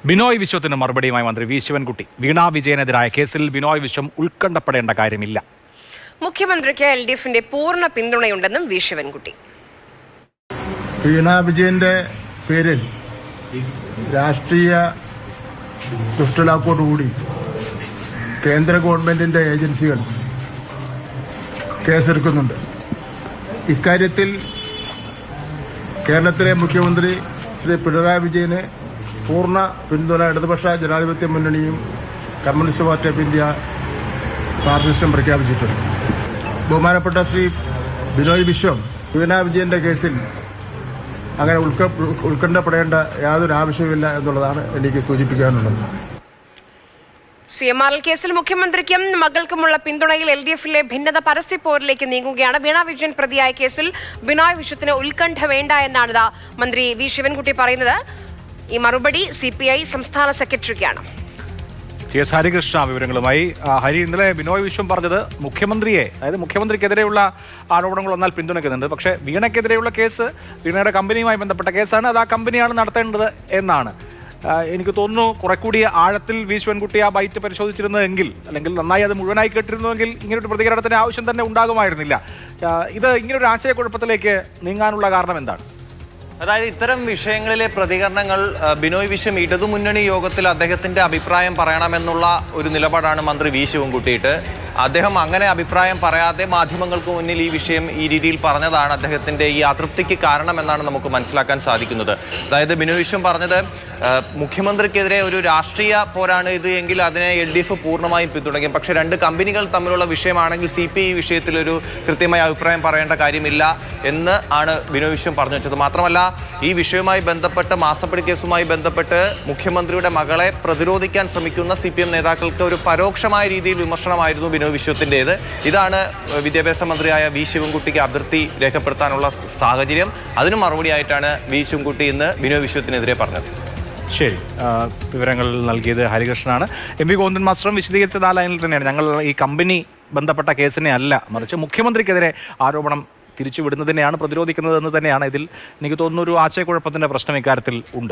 ബിനോയ് വിശ്വത്തിന് മറുപടിയുമായി മന്ത്രി വി ശിവൻകുട്ടി. വീണാ വിജയനെതിരായ കേസിൽ ബിനോയ് വിശ്വം ഉത്കണ്ഠപ്പെടേണ്ട കാര്യമില്ല. മുഖ്യമന്ത്രിക്ക് LDFന്റെ പൂർണ്ണ പിന്തുണയുണ്ടെന്നും വി ശിവൻകുട്ടി. വീണാ വിജയന്റെ പേരിൽ രാഷ്ട്രീയ ദുഷ്ടലാക്കോടുകൂടി കേന്ദ്ര ഗവൺമെന്റിന്റെ ഏജൻസികൾ കേസെടുക്കുന്നുണ്ട്. ഇക്കാര്യത്തിൽ കേരളത്തിലെ മുഖ്യമന്ത്രി ശ്രീ പിണറായി വിജയന് പൂർണ്ണ പിന്തുണ ഇടതുപക്ഷ ജനാധിപത്യ മുന്നണിയും കമ്മ്യൂണിസ്റ്റ് പാർട്ടി ഓഫ് ഇന്ത്യ മാർക്സിസ്റ്റും പ്രഖ്യാപിച്ചിട്ടുണ്ട്. ബഹുമാനപ്പെട്ട ശ്രീ ബിനോയ് വിശ്വം വീണാ വിജയന്റെ കേസിൽ അങ്ങനെ ഉത്കണ്ഠപ്പെടേണ്ട യാതൊരു ആവശ്യവുമില്ല എന്നുള്ളതാണ് എനിക്ക് സൂചിപ്പിക്കാനുള്ളത്. CMRL കേസിൽ മുഖ്യമന്ത്രിക്കും മകൾക്കുമുള്ള പിന്തുണയിൽ LDFിലെ ഭിന്നത പരസ്യപ്പോരിലേക്ക് നീങ്ങുകയാണ്. വീണാ വിജയൻ പ്രതിയായ കേസിൽ ബിനോയ് വിശ്വത്തിന് ഉത്കണ്ഠ വേണ്ട എന്നാണ് മന്ത്രി വി ശിവൻകുട്ടി പറയുന്നത്. ഈ മറുപടി CPI സംസ്ഥാന സെക്രട്ടറിക്കാണ്. TS ഹരികൃഷ്ണ വിവരങ്ങളുമായി. ഹരി, ഇന്നലെ ബിനോയ് വിശ്വം പറഞ്ഞത് മുഖ്യമന്ത്രിക്കെതിരെയുള്ള ആരോപണങ്ങൾ വന്നാൽ പിന്തുണയ്ക്കുന്നുണ്ട്, പക്ഷേ വീണയ്ക്കെതിരെയുള്ള കേസ് വീണയുടെ കമ്പനിയുമായി ബന്ധപ്പെട്ട കേസാണ്, അത് ആ കമ്പനിയാണ് നടത്തേണ്ടത് എന്നാണ്. എനിക്ക് തോന്നുന്നു കുറെ കൂടി ആഴത്തിൽ വി ശിവൻകുട്ടി ആ ബൈറ്റ് പരിശോധിച്ചിരുന്നതെങ്കിൽ, അല്ലെങ്കിൽ നന്നായി അത് മുഴുവനായി കേട്ടിരുന്നുവെങ്കിൽ ഇങ്ങനൊരു പ്രതികരണത്തിന് ആവശ്യം തന്നെ ഉണ്ടാകുമായിരുന്നില്ല. ഇത് ഇങ്ങനൊരു ആശയക്കുഴപ്പത്തിലേക്ക് നീങ്ങാനുള്ള കാരണം എന്താണ്? അതായത് ഇത്തരം വിഷയങ്ങളിലെ പ്രതികരണങ്ങൾ ബിനോയ് വിശ്വം ഇടതുമുന്നണി യോഗത്തിൽ അദ്ദേഹത്തിന്റെ അഭിപ്രായം പറയണമെന്നുള്ള ഒരു നിലപാടാണ് മന്ത്രി വി ശിവൻകുട്ടിയിട്ട്. അദ്ദേഹം അങ്ങനെ അഭിപ്രായം പറയാതെ മാധ്യമങ്ങൾക്ക് മുന്നിൽ ഈ വിഷയം ഈ രീതിയിൽ പറഞ്ഞതാണ് അദ്ദേഹത്തിന്റെ ഈ അതൃപ്തിക്ക് കാരണമെന്നാണ് നമുക്ക് മനസ്സിലാക്കാൻ സാധിക്കുന്നത്. അതായത് ബിനോയ് വിശ്വം പറഞ്ഞത് മുഖ്യമന്ത്രിക്കെതിരെ ഒരു രാഷ്ട്രീയ പോരാണ് ഇത് എങ്കിൽ അതിനെ LDF പൂർണ്ണമായും പിന്തുണയ്ക്കും, പക്ഷേ രണ്ട് കമ്പനികൾ തമ്മിലുള്ള വിഷയമാണെങ്കിൽ CPI ഈ വിഷയത്തിലൊരു കൃത്യമായ അഭിപ്രായം പറയേണ്ട കാര്യമില്ല എന്ന് ആണ് ബിനോയ് വിശ്വം പറഞ്ഞു വെച്ചത്. മാത്രമല്ല, ഈ വിഷയവുമായി ബന്ധപ്പെട്ട് മാസപ്പടി കേസുമായി ബന്ധപ്പെട്ട് മുഖ്യമന്ത്രിയുടെ മകളെ പ്രതിരോധിക്കാൻ ശ്രമിക്കുന്ന CPM നേതാക്കൾക്ക് ഒരു പരോക്ഷമായ രീതിയിൽ വിമർശനമായിരുന്നു ബിനോയ് വിശ്വത്തിൻ്റേത്. ഇതാണ് വിദ്യാഭ്യാസ മന്ത്രിയായ വി ശിവൻകുട്ടിക്ക് അതിർത്തി രേഖപ്പെടുത്താനുള്ള സാഹചര്യം. അതിന് മറുപടിയായിട്ടാണ് വി ശിവൻകുട്ടി ഇന്ന് ബിനോയ് വിശ്വത്തിനെതിരെ പറഞ്ഞത്. ശരി, വിവരങ്ങൾ നൽകിയത് ഹരികൃഷ്ണനാണ്. MV ഗോവിന്ദൻ മാസ്റ്ററും വിശദീകരിച്ചത് ആ ലൈനിൽ തന്നെയാണ്. ഞങ്ങൾ ഈ കമ്പനി ബന്ധപ്പെട്ട കേസിനെ അല്ല, മറിച്ച് മുഖ്യമന്ത്രിക്കെതിരെ ആരോപണം തിരിച്ചുവിടുന്നതിനെയാണ് പ്രതിരോധിക്കുന്നത് എന്ന് തന്നെയാണ്. ഇതിൽ എനിക്ക് തോന്നുന്നു ഒരു ആശയക്കുഴപ്പത്തിന്റെ പ്രശ്നം ഇക്കാര്യത്തിൽ ഉണ്ട്.